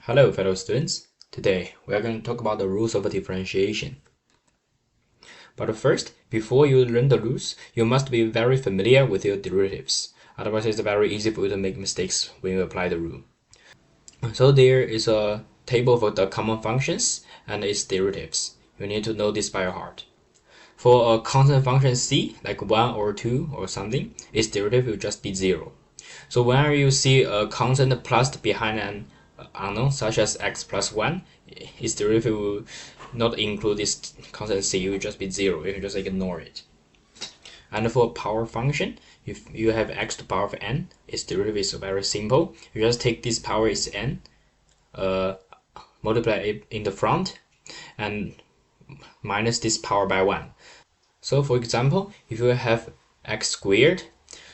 Hello fellow students, today we are going to talk about the rules of differentiation. But first, before you learn the rules, you must be very familiar with your derivatives. Otherwise it's very easy for you to make mistakes when you apply the rule. So there is a table for the common functions and its derivatives. You need to know this by heart. For a constant function c, like 1 or 2 or something, its derivative will just be 0. So whenever you see a constant plus behind an unknown, such as x plus 1, its derivative will not include this constant c, it will just be 0. You can just ignore it. And for a power function, if you have x to the power of n, its derivative is very simple. You just take this power is n, multiply it in the front, and minus this power by 1. So for example, if you have x squared,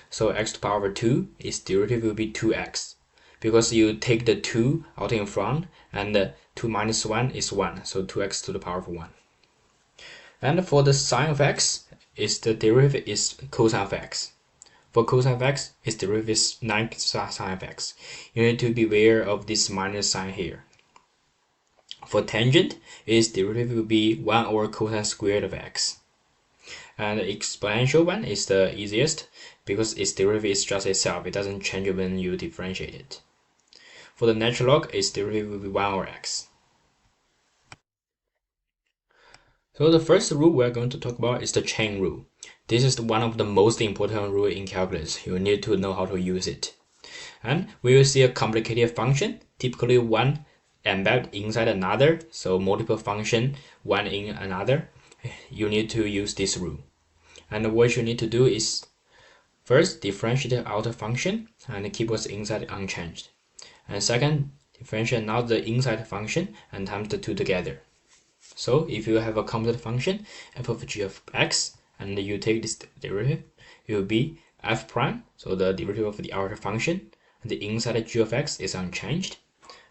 so x to the power of 2, its derivative will be 2x. Because you take the 2 out in front, and 2 minus 1 is 1, so 2x to the power of 1. And for the sine of x, the derivative is cosine of x. For cosine of x, its derivative is 9 sine of x. You need to be aware of this minus sign here. For tangent, its derivative will be 1 over cosine squared of x. And the exponential one is the easiest because its derivative is just itself. It doesn't change when you differentiate it. For the natural log, its derivative will be 1 over x. So the first rule we're going to talk about is the chain rule. This is one of the most important rules in calculus. You need to know how to use it. And we will see a complicated function, typically one embedded inside another, so multiple function, one in another. You need to use this rule. And what you need to do is first differentiate the outer function and keep what's inside unchanged. And second, differentiate now the inside function and times the two together. So if you have a composite function f of g of x and you take this derivative, it will be f prime, so the derivative of the outer function, and the inside g of x is unchanged,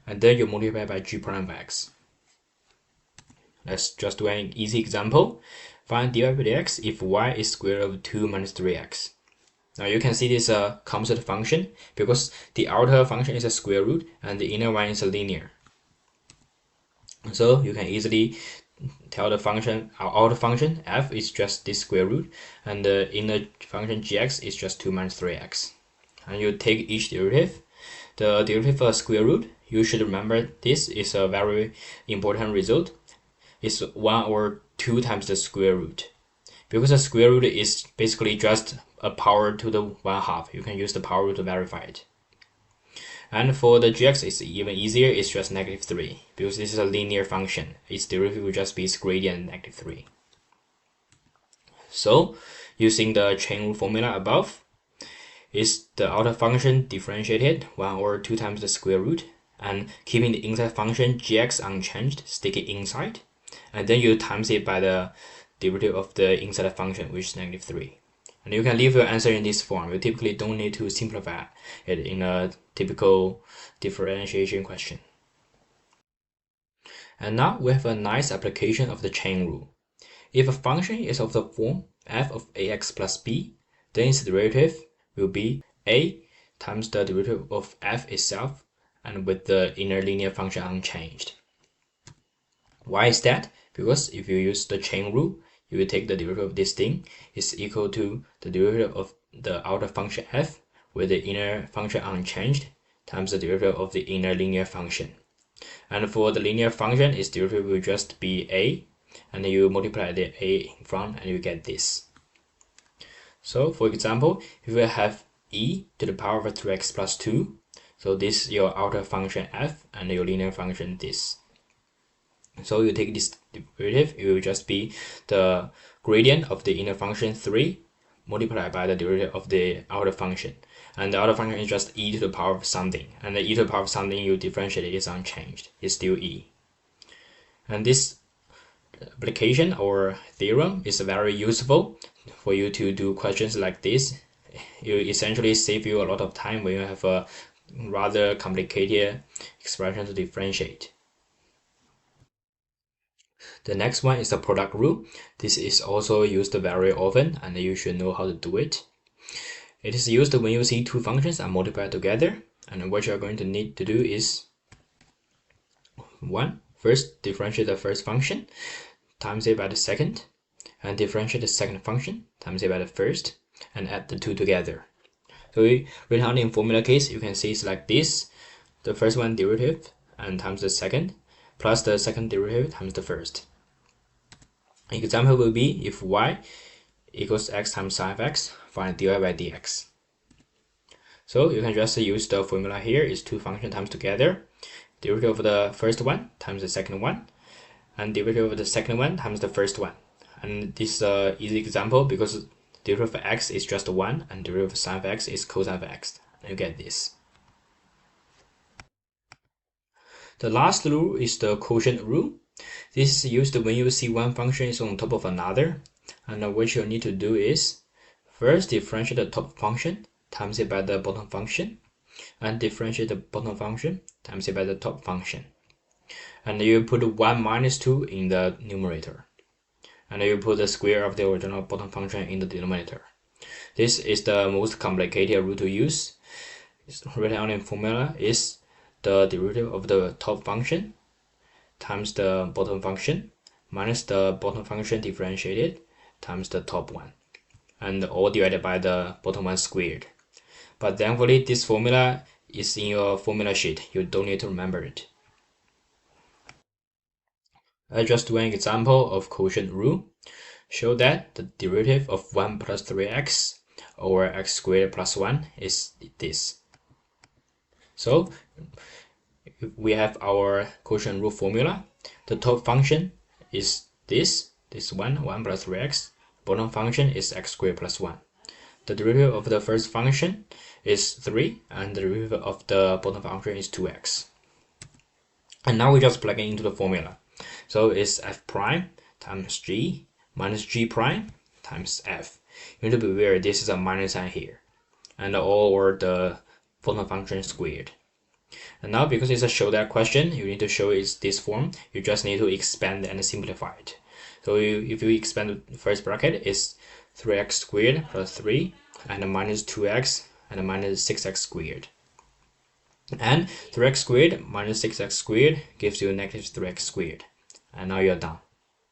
and then you multiply by g prime of x. Let's just do an easy example. Find dy by dx if y is square root of 2 minus 3x. Now you can see this is a composite function because the outer function is a square root and the inner one is a linear. So you can easily tell the function, our outer function f is just this square root, and the inner function gx is just 2 minus 3x. And you take each derivative. The derivative of a square root, you should remember this is a very important result. It's 1 or 2 times the square root. Because the square root is basically just a power to the 1/2. You can use the power root to verify it. And for the gx, it's even easier. It's just -3 because this is a linear function. Its derivative will just be its gradient -3. So using the chain rule formula above, is the outer function differentiated 1 or 2 times the square root, and keeping the inside function gx unchanged, stick it inside, and then you times it by the derivative of the inside function, which is -3. And you can leave your answer in this form. You typically don't need to simplify it in a typical differentiation question. And now we have a nice application of the chain rule. If a function is of the form f of ax plus b, then its derivative will be a times the derivative of f itself, and with the inner linear function unchanged. Why is that? Because if you use the chain rule, you will take the derivative of this thing is equal to the derivative of the outer function f with the inner function unchanged times the derivative of the inner linear function. And for the linear function, its derivative will just be a, and then you multiply the a in front and you get this. So for example, if you have e to the power of 3x plus 2, so this is your outer function f and your linear function this. So you take this derivative, it will just be the gradient of the inner function 3 multiplied by the derivative of the outer function. And the outer function is just e to the power of something. And the e to the power of something you differentiate it is unchanged. It's still e. And this application or theorem is very useful for you to do questions like this. You essentially save you a lot of time when you have a rather complicated expression to differentiate. The next one is the product rule. This is also used very often and you should know how to do it. It is used when you see two functions are multiplied together, and what you are going to need to do is 1. First, differentiate the first function, times it by the second, and differentiate the second function, times it by the first, and add the two together. So written out in formula case, you can see it's like this. The first one derivative and times the second, plus the second derivative times the first. Example will be if y equals x times sine of x, find dy by dx. So you can just use the formula here, is two functions times together, derivative of the first one times the second one, and derivative of the second one times the first one. And this is an easy example because derivative of x is just 1 and derivative of sine of x is cosine of x. And you get this. The last rule is the quotient rule. This is used when you see one function is on top of another, and what you need to do is first differentiate the top function times it by the bottom function, and differentiate the bottom function times it by the top function. And you put 1 minus 2 in the numerator, and you put the square of the original bottom function in the denominator. This is the most complicated rule to use. It's written out in formula is the derivative of the top function times the bottom function minus the bottom function differentiated times the top one, and all divided by the bottom one squared. But thankfully this formula is in your formula sheet, you don't need to remember it. I just do an example of quotient rule. Show that the derivative of 1 plus 3x over x squared plus 1 is this. So we have our quotient rule formula. The top function is this 1 plus 3x. Bottom function is x squared plus 1. The derivative of the first function is 3, and the derivative of the bottom function is 2x. And now we just plug it into the formula. So it's f prime times g minus g prime times f. You need to be aware this is a minus sign here, and all over the bottom function squared. And now because it's a show that question, you need to show it's this form. You just need to expand and simplify it. So if you expand the first bracket, it's 3x squared plus 3 and minus 2x and minus 6x squared. And 3x squared minus 6x squared gives you negative 3x squared. And now you're done.